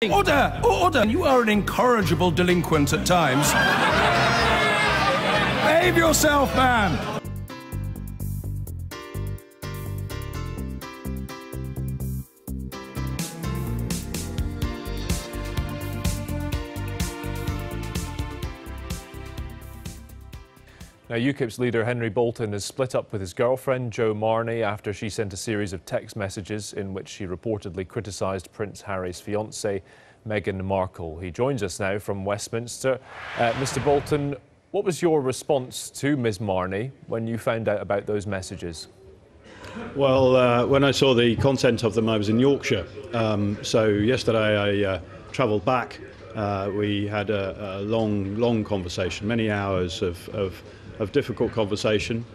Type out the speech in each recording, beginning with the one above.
Order! Order! You are an incorrigible delinquent at times. Behave yourself, man! Now, UKIP's leader Henry Bolton has split up with his girlfriend Jo Marnie after she sent a series of text messages in which she reportedly criticised Prince Harry's fiancée, Meghan Markle. He joins us now from Westminster. Mr Bolton, what was your response to Ms Marnie when you found out about those messages? Well, when I saw the content of them, I was in Yorkshire. So yesterday I travelled back. We had a long conversation, many hours of difficult conversation.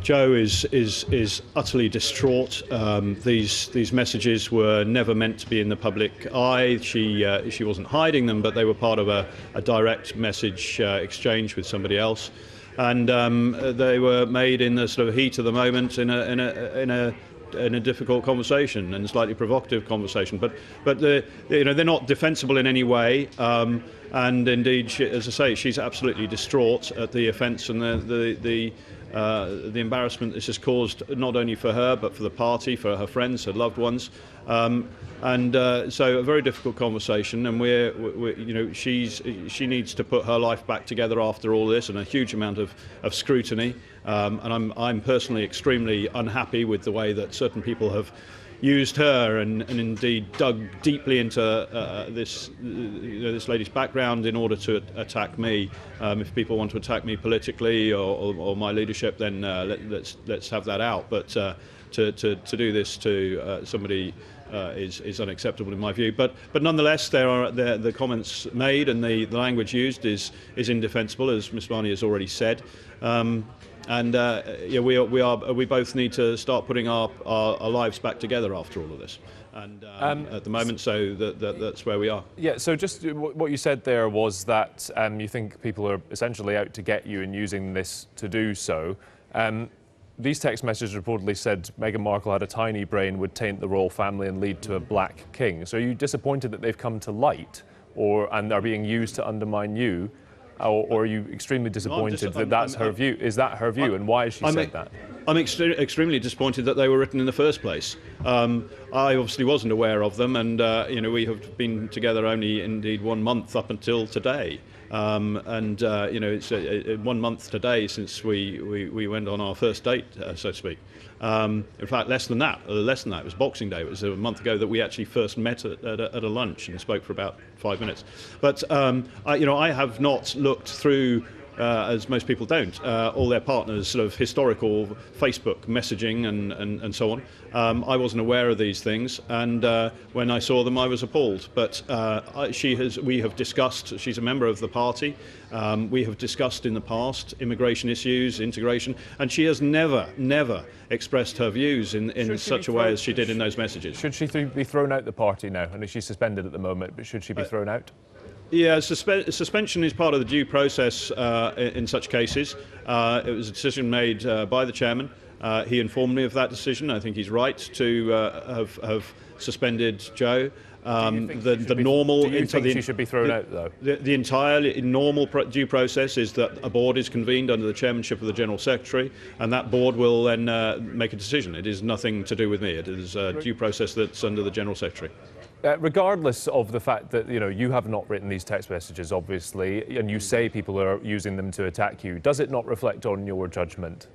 Jo is utterly distraught. These messages were never meant to be in the public eye. She wasn't hiding them, but they were part of a direct message exchange with somebody else, and they were made in the sort of heat of the moment in a difficult conversation and slightly provocative conversation, but they're not defensible in any way. And indeed, as I say, she's absolutely distraught at the offence and the embarrassment this has caused, not only for her but for the party, for her friends, her loved ones. So a very difficult conversation, and she needs to put her life back together after all this, and a huge amount of scrutiny. And I'm personally extremely unhappy with the way that certain people have used her and indeed dug deeply into this lady's background in order to attack me. If people want to attack me politically or my leadership, then let's have that out. But to do this to somebody is unacceptable in my view. But nonetheless, the comments made and the language used is indefensible, as Ms Marnie has already said. We both need to start putting our lives back together after all of this, and at the moment, so that's where we are. Yeah. So just what you said there was that you think people are essentially out to get you and using this to do so. These text messages reportedly said Meghan Markle had a tiny brain, would taint the royal family and lead to a black king. So are you disappointed that they've come to light, and are being used to undermine you? Or are you extremely disappointed that that's her view? Is that her view, and why has she said that? I'm extremely disappointed that they were written in the first place. I obviously wasn't aware of them, and we have been together only indeed 1 month up until today. It's 1 month today since we went on our first date, so to speak. In fact, less than that. It was Boxing Day. It was a month ago that we actually first met at a lunch and spoke for about 5 minutes. But I have not looked through, as most people don't, all their partners' sort of historical Facebook messaging and so on. I wasn't aware of these things, and when I saw them, I was appalled. But we have discussed. She's a member of the party. We have discussed in the past immigration issues, integration, and she has never expressed her views in such a way as she did in those messages. Should she be thrown out the party now? I know she's suspended at the moment, but should she be thrown out? Yeah, suspension is part of the due process in such cases. It was a decision made by the chairman. He informed me of that decision. I think he's right to have suspended Jo. Do you think she should be thrown out, though? The entire normal due process is that a board is convened under the chairmanship of the General Secretary, and that board will then make a decision. It is nothing to do with me. It is a due process that's under the General Secretary. Regardless of the fact that you have not written these text messages, obviously, and you say people are using them to attack you, does it not reflect on your judgment?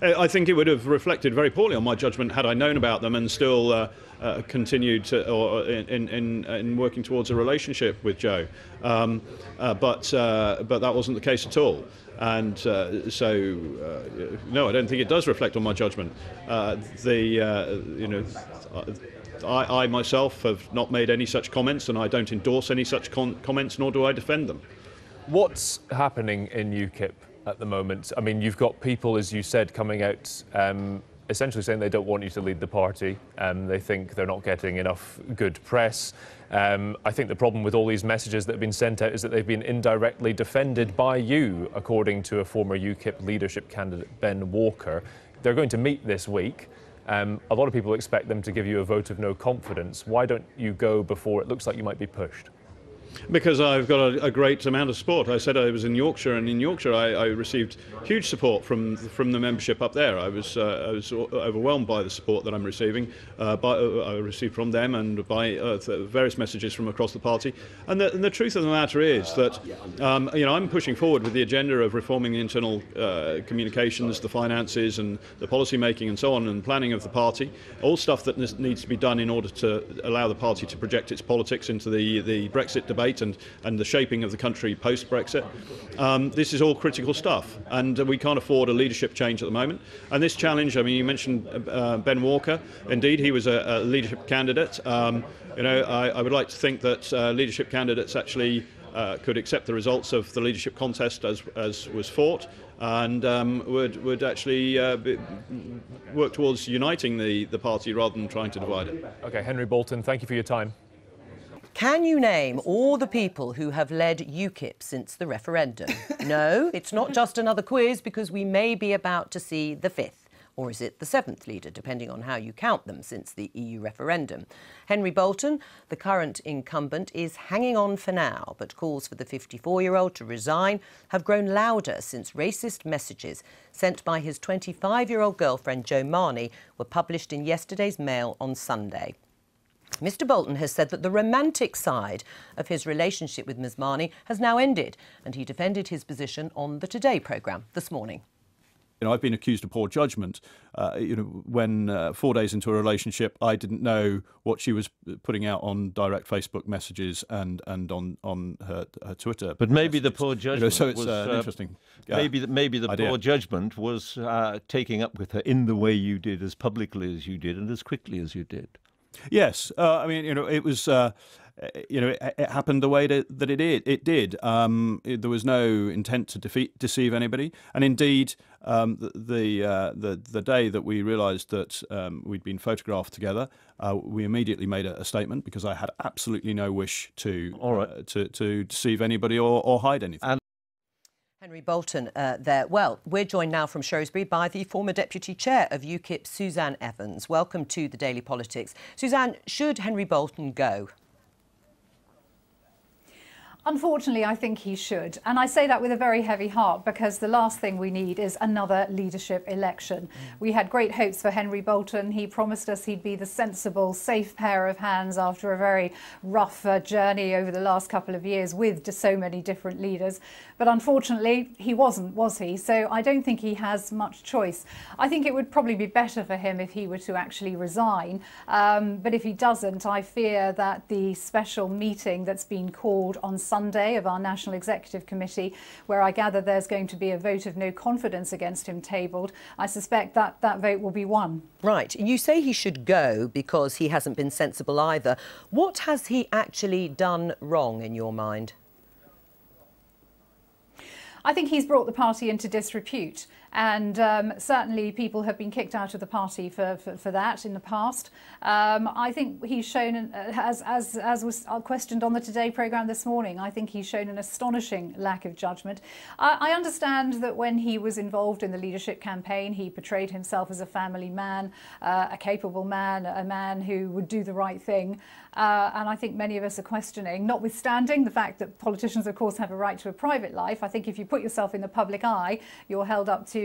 I think it would have reflected very poorly on my judgment had I known about them and still continued in working towards a relationship with Jo. But that wasn't the case at all. And no, I don't think it does reflect on my judgment. I myself have not made any such comments, and I don't endorse any such comments, nor do I defend them. What's happening in UKIP at the moment? I mean, you've got people, as you said, coming out essentially saying they don't want you to lead the party. They think they're not getting enough good press. I think the problem with all these messages that have been sent out is that they've been indirectly defended by you, according to a former UKIP leadership candidate, Ben Walker. They're going to meet this week. A lot of people expect them to give you a vote of no confidence. Why don't you go before it looks like you might be pushed? Because I've got a great amount of support. I said I was in Yorkshire, and in Yorkshire I received huge support from the membership up there. I was overwhelmed by the support that I'm receiving. I received from them and by various messages from across the party. And the truth of the matter is that I'm pushing forward with the agenda of reforming the internal communications, the finances, and the policy making, and so on, and planning of the party. All stuff that needs to be done in order to allow the party to project its politics into the Brexit debate and the shaping of the country post-Brexit. This is all critical stuff, and we can't afford a leadership change at the moment. And this challenge, I mean, you mentioned Ben Walker. Indeed, he was a leadership candidate. I would like to think that leadership candidates actually could accept the results of the leadership contest as was fought, and would actually work towards uniting the party rather than trying to divide it. OK, Henry Bolton, thank you for your time. Can you name all the people who have led UKIP since the referendum? No, it's not just another quiz, because we may be about to see the fifth. Or is it the seventh leader, depending on how you count them, since the EU referendum? Henry Bolton, the current incumbent, is hanging on for now, but calls for the 54-year-old to resign have grown louder since racist messages sent by his 25-year-old girlfriend Jo Marnie were published in yesterday's Mail on Sunday. Mr Bolton has said that the romantic side of his relationship with Ms Marnie has now ended, and he defended his position on the Today programme this morning. I've been accused of poor judgment. When 4 days into a relationship, I didn't know what she was putting out on direct Facebook messages and on her Twitter. But maybe the poor judgment so it's was interesting. Maybe the idea. Poor judgment was taking up with her in the way you did, as publicly as you did, and as quickly as you did. Yes, it was. It happened the way that it did. There was no intent to deceive anybody, and indeed, the day that we realised that we'd been photographed together, we immediately made a statement, because I had absolutely no wish to deceive anybody or hide anything. Henry Bolton there. Well, we're joined now from Shrewsbury by the former Deputy Chair of UKIP, Suzanne Evans. Welcome to the Daily Politics. Suzanne, should Henry Bolton go? Unfortunately, I think he should. And I say that with a very heavy heart, because the last thing we need is another leadership election. We had great hopes for Henry Bolton. He promised us he'd be the sensible, safe pair of hands after a very rough journey over the last couple of years with just so many different leaders. But unfortunately, he wasn't, was he? So I don't think he has much choice. I think it would probably be better for him if he were to actually resign. But if he doesn't, I fear that the special meeting that's been called on Sunday of our National Executive Committee, where I gather there's going to be a vote of no confidence against him tabled, I suspect that that vote will be won. Right. You say he should go because he hasn't been sensible either. What has he actually done wrong in your mind? I think he's brought the party into disrepute, and certainly people have been kicked out of the party for that in the past. I think he's shown, as was questioned on the Today programme this morning, I think he's shown an astonishing lack of judgment. I understand that when he was involved in the leadership campaign, he portrayed himself as a family man, a capable man, a man who would do the right thing. And I think many of us are questioning, notwithstanding the fact that politicians, of course, have a right to a private life. I think if you put yourself in the public eye, you're held up to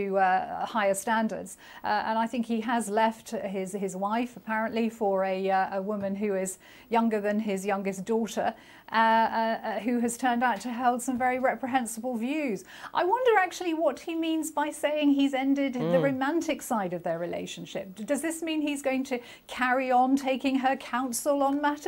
higher standards. And I think he has left his wife, apparently, for a woman who is younger than his youngest daughter, who has turned out to hold some very reprehensible views. I wonder actually what he means by saying he's ended the romantic side of their relationship. Does this mean he's going to carry on taking her counsel on matters?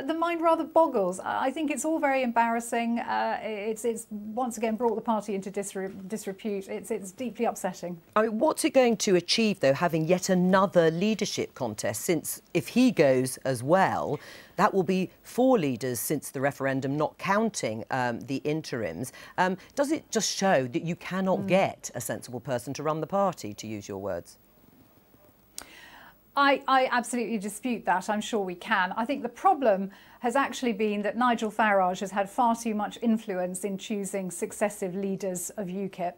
The mind rather boggles. I think it's all very embarrassing. It's once again brought the party into disrepute. It's deeply upsetting. I mean, what's it going to achieve, though, having yet another leadership contest, since if he goes as well, that will be 4 leaders since the referendum, not counting the interims. Does it just show that you cannot get a sensible person to run the party, to use your words? I absolutely dispute that. I'm sure we can. I think the problem has actually been that Nigel Farage has had far too much influence in choosing successive leaders of UKIP.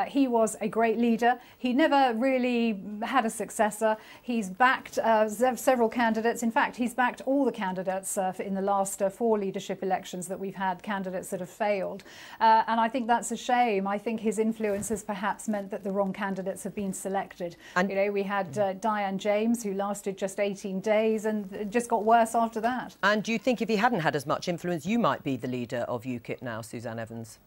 He was a great leader. He never really had a successor. He's backed several candidates. In fact, he's backed all the candidates in the last 4 leadership elections that we've had, candidates that have failed. And I think that's a shame. I think his influence has perhaps meant that the wrong candidates have been selected. And you know, we had Diane James, who lasted just 18 days and it just got worse after that. And do you think if he hadn't had as much influence, you might be the leader of UKIP now, Suzanne Evans?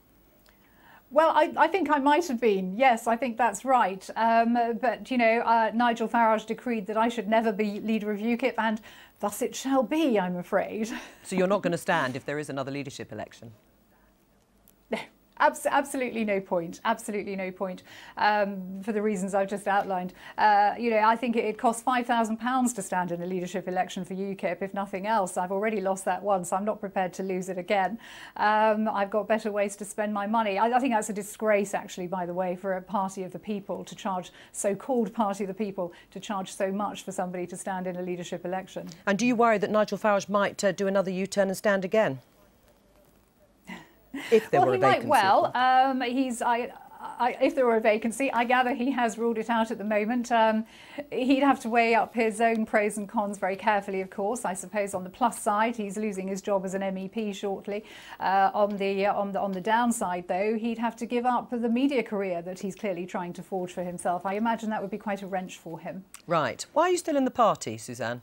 Well, I think I might have been. Yes, I think that's right. But, you know, Nigel Farage decreed that I should never be leader of UKIP, and thus it shall be, I'm afraid. So you're not going to stand if there is another leadership election? No. Absolutely no point. Absolutely no point, for the reasons I've just outlined. You know, I think it costs £5,000 to stand in a leadership election for UKIP, if nothing else. I've already lost that once. I'm not prepared to lose it again. I've got better ways to spend my money. I think that's a disgrace, actually, by the way, for a party of the people to charge, so-called party of the people, to charge so much for somebody to stand in a leadership election. And do you worry that Nigel Farage might do another U-turn and stand again? If there were a vacancy. Well, if there were a vacancy, I gather he has ruled it out at the moment. He'd have to weigh up his own pros and cons very carefully, of course. I suppose on the plus side, he's losing his job as an MEP shortly. On the downside, though, he'd have to give up the media career that he's clearly trying to forge for himself. I imagine that would be quite a wrench for him. Right. Why are you still in the party, Suzanne?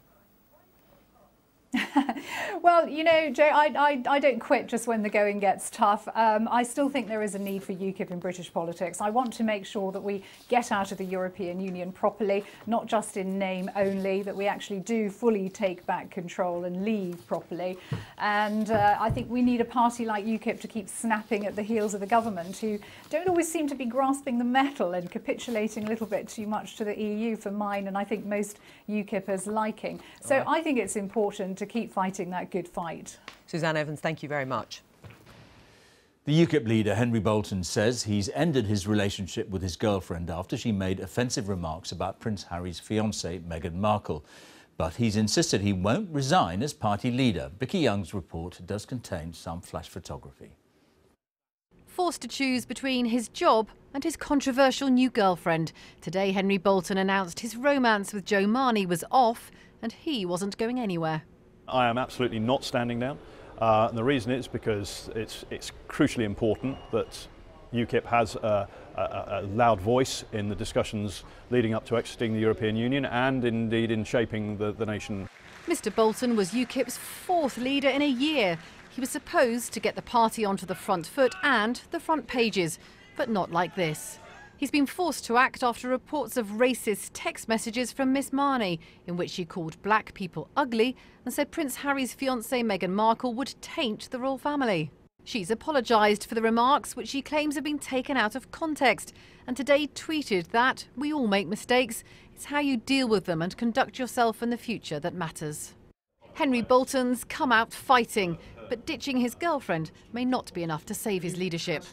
Well, you know, Jo, I don't quit just when the going gets tough. I still think there is a need for UKIP in British politics. I want to make sure that we get out of the European Union properly, not just in name only, that we actually do fully take back control and leave properly. And I think we need a party like UKIP to keep snapping at the heels of the government, who don't always seem to be grasping the metal and capitulating a little bit too much to the EU for mine and I think most UKIPers liking. So I think it's important to keep fighting that good fight. Suzanne Evans, thank you very much. The UKIP leader, Henry Bolton, says he's ended his relationship with his girlfriend after she made offensive remarks about Prince Harry's fiancée, Meghan Markle. But he's insisted he won't resign as party leader. Vicky Young's report does contain some flash photography. Forced to choose between his job and his controversial new girlfriend. Today, Henry Bolton announced his romance with Jo Marnie was off and he wasn't going anywhere. I am absolutely not standing down. And the reason is because it's crucially important that UKIP has a loud voice in the discussions leading up to exiting the European Union and indeed in shaping the nation. Mr Bolton was UKIP's 4th leader in a year. He was supposed to get the party onto the front foot and the front pages, but not like this. He's been forced to act after reports of racist text messages from Miss Marnie, in which she called black people ugly and said Prince Harry's fiancée Meghan Markle would taint the royal family. She's apologised for the remarks, which she claims have been taken out of context, and today tweeted that we all make mistakes. It's how you deal with them and conduct yourself in the future that matters. Henry Bolton's come out fighting, but ditching his girlfriend may not be enough to save his leadership.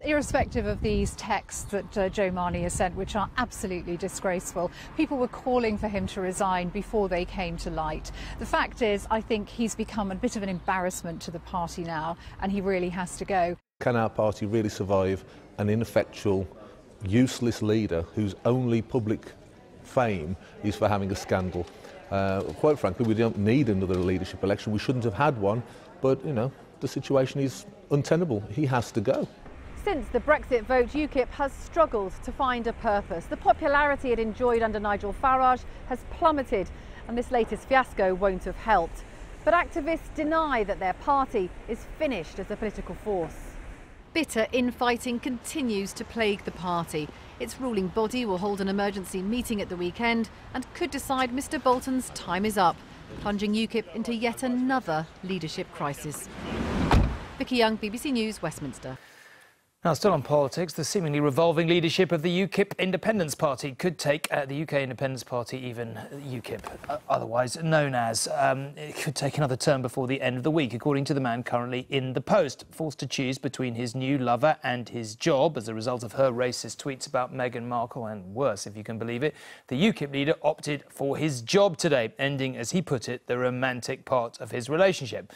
Irrespective of these texts that Jo Marnie has sent, which are absolutely disgraceful, people were calling for him to resign before they came to light. The fact is, I think he's become a bit of an embarrassment to the party now, and he really has to go. Can our party really survive an ineffectual, useless leader whose only public fame is for having a scandal? Quite frankly, we don't need another leadership election. We shouldn't have had one, but, you know, the situation is untenable. He has to go. Since the Brexit vote, UKIP has struggled to find a purpose. The popularity it enjoyed under Nigel Farage has plummeted, and this latest fiasco won't have helped. But activists deny that their party is finished as a political force. Bitter infighting continues to plague the party. Its ruling body will hold an emergency meeting at the weekend and could decide Mr Bolton's time is up, plunging UKIP into yet another leadership crisis. Vicky Young, BBC News, Westminster. Now, still on politics, the seemingly revolving leadership of the UKIP Independence Party could take the UK Independence Party, even UKIP, otherwise known as. It could take another turn before the end of the week, according to the man currently in the post, forced to choose between his new lover and his job as a result of her racist tweets about Meghan Markle, and worse, if you can believe it. The UKIP leader opted for his job today, ending, as he put it, the romantic part of his relationship.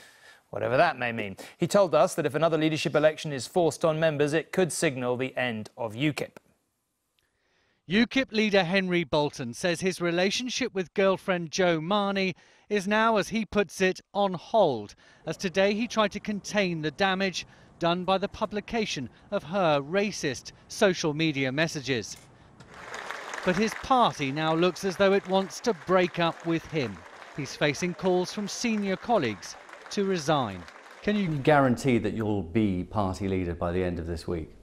Whatever that may mean. He told us that if another leadership election is forced on members, it could signal the end of UKIP. UKIP leader Henry Bolton says his relationship with girlfriend Jo Marnie is now, as he puts it, on hold, as today he tried to contain the damage done by the publication of her racist social media messages. But his party now looks as though it wants to break up with him. He's facing calls from senior colleagues to resign. Can you guarantee that you'll be party leader by the end of this week?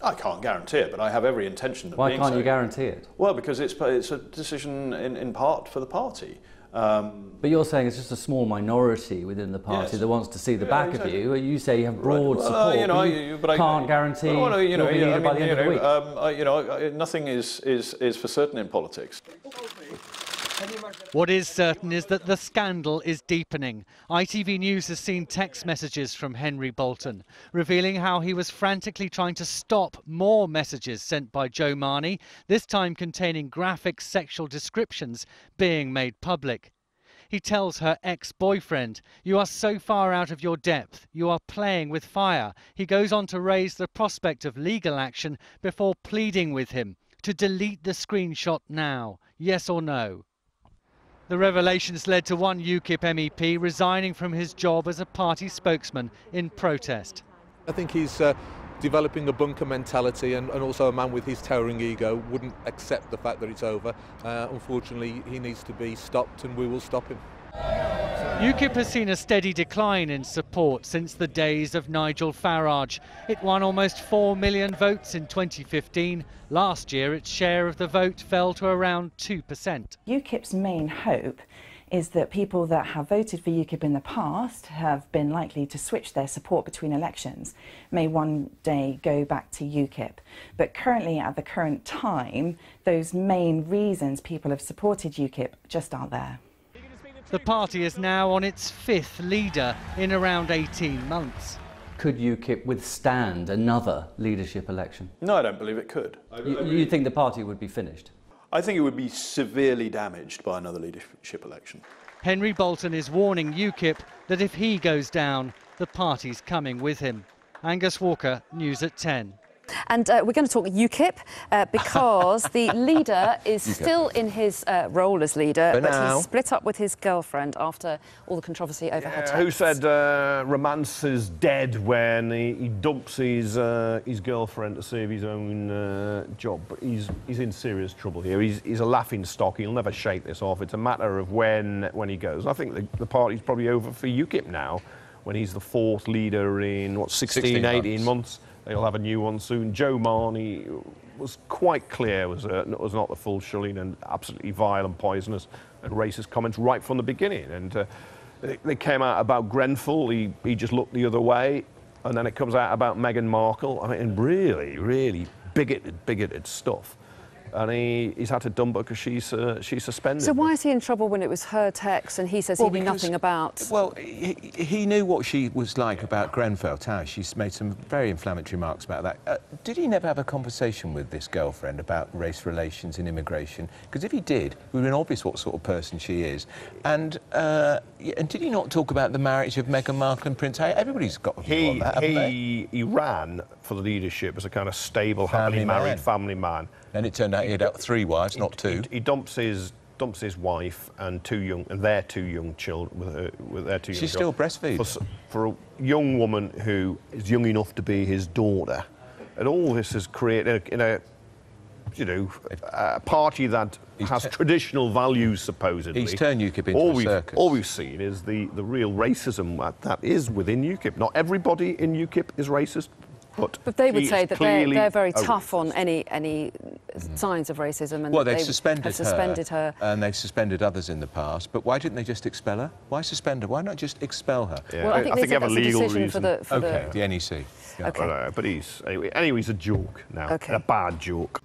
I can't guarantee it, but I have every intention of being so. Why can't you guarantee it? Well, because it's a decision in part for the party. But you're saying it's just a small minority within the party that wants to see the back of you. You say you have broad support, but can't guarantee you'll be leader by the end of the week. Nothing is for certain in politics. What is certain is that the scandal is deepening. ITV News has seen text messages from Henry Bolton, revealing how he was frantically trying to stop more messages sent by Jo Marnie, this time containing graphic sexual descriptions being made public. He tells her ex-boyfriend, "You are so far out of your depth. You are playing with fire." He goes on to raise the prospect of legal action before pleading with him to delete the screenshot now, yes or no. The revelations led to one UKIP MEP resigning from his job as a party spokesman in protest. I think he's developing a bunker mentality, and also a man with his towering ego wouldn't accept the fact that it's over. Unfortunately, he needs to be stopped, and we will stop him. UKIP has seen a steady decline in support since the days of Nigel Farage. It won almost 4 million votes in 2015. Last year, its share of the vote fell to around 2%. UKIP's main hope is that people that have voted for UKIP in the past have been likely to switch their support between elections, may one day go back to UKIP. But currently, at the current time, those main reasons people have supported UKIP just aren't there. The party is now on its 5th leader in around 18 months. Could UKIP withstand another leadership election? No, I don't believe it could. You think the party would be finished? I think it would be severely damaged by another leadership election. Henry Bolton is warning UKIP that if he goes down, the party's coming with him. Angus Walker, News at 10. And we're going to talk UKIP because the leader is still in his role as leader, but he's split up with his girlfriend after all the controversy over her texts. Who said romance is dead when he dumps his girlfriend to save his own job? But he's in serious trouble here. He's a laughing stock. He'll never shake this off. It's a matter of when he goes. I think the party's probably over for UKIP now, when he's the 4th leader in, what, 16 18 months. They'll have a new one soon. Jo Marnie was quite clear was not the full shilling, and absolutely vile and poisonous and racist comments right from the beginning. And they came out about Grenfell. He just looked the other way, and then it comes out about Meghan Markle. I mean, really, really bigoted stuff. And he's had to dump her because she's suspended. So why is he in trouble when it was her text and he says he knew nothing about? Well, he knew what she was like about Grenfell Tower. She's made some very inflammatory remarks about that. Did he never have a conversation with this girlfriend about race relations and immigration? Because if he did, it would have been obvious what sort of person she is. And did he not talk about the marriage of Meghan Markle and Prince Harry? Everybody's got a view on that, haven't they? He ran for the leadership as a kind of stable, happily married family man. And it turned out he had 3 wives, not 2. He dumps his wife and their 2 young children with their 2 young children. She still breastfeeds. For a young woman who is young enough to be his daughter, and all this has created a party that has traditional values, supposedly. He's turned UKIP into a circus. All we've seen is the real racism that is within UKIP. Not everybody in UKIP is racist, But they would say that they're very tough on any signs of racism, and well, they they've suspended her, and they've suspended others in the past. But why didn't they just expel her? Why suspend her? Why not just expel her? Yeah. Well, I think they have a legal reason. For the NEC. Yeah. Okay. But he's a joke now. Okay. A bad joke.